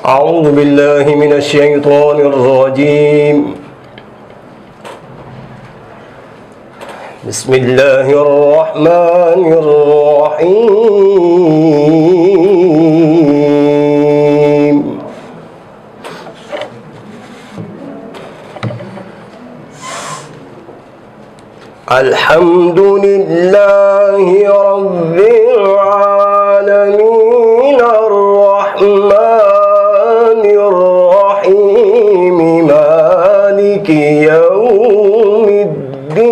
أعوذ بالله من الشيطان الرجيم. بسم الله الرحمن الرحيم. الحمد لله رب العالمين الرحمن الرحيم مالك يوم الدين.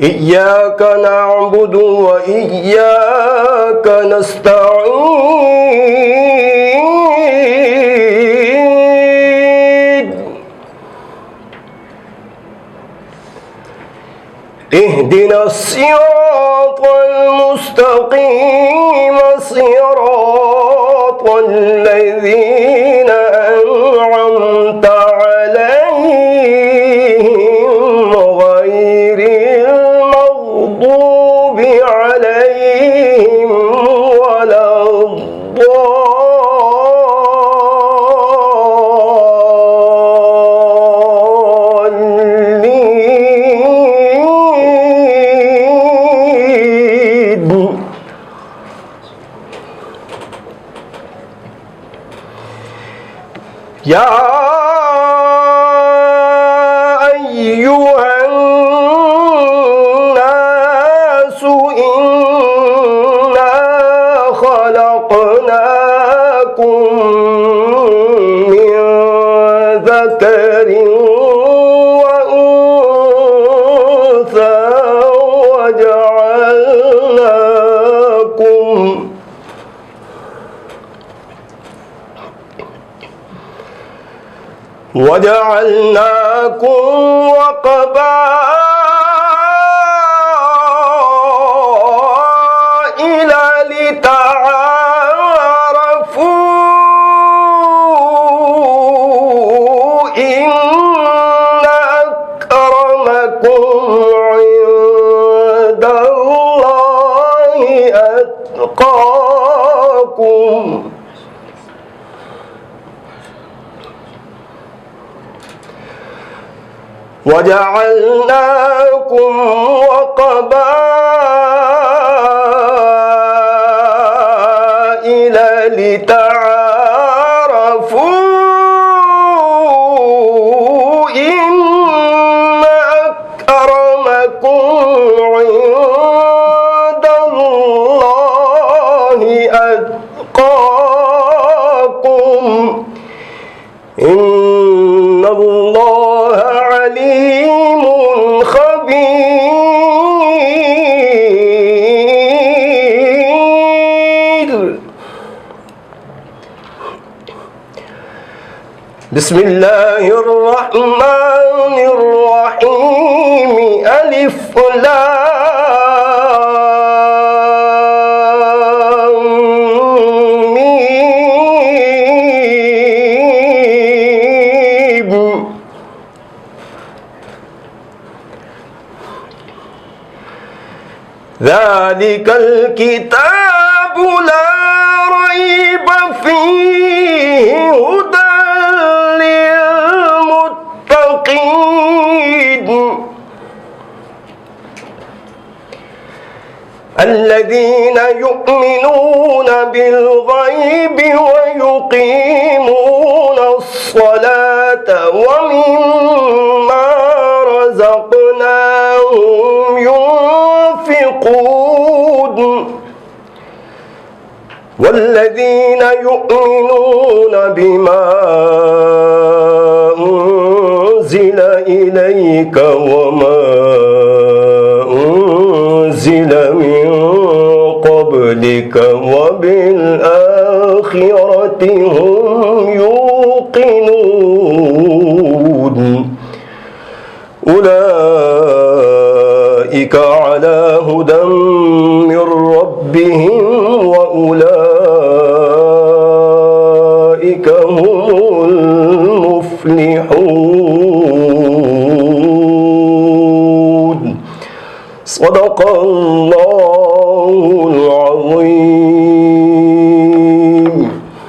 إياك نعبد وإياك نستعين. اهدنا الصراط المستقيم صراط الذين أنعمت عليهم غير المغضوب عليهم ولا الضالين. يا أيها الناس إنا خلقناكم من ذكر وأنثى وجعلناكم وقبائل لتعارفوا إن أكرمكم عند الله أتقاكم. وجعلناكم وقبائل لتعارفوا إن أكرمكم عند الله أتقاكم. إن الله عليم خبير. بسم الله الرحمن الرحيم. ألف لام ميم. ذلك الكتاب لا ريب فيه هدى للمتقين الذين يؤمنون بالغيب ويقيمون الصلاة ومما رزقناهم ينفقون والذين يؤمنون بما أنزل إليك وما أنزل من قبلك وبالآخرة هم يوقنون أولئك على هدى من ربهم وأولئك هم المفلحون. صدق الله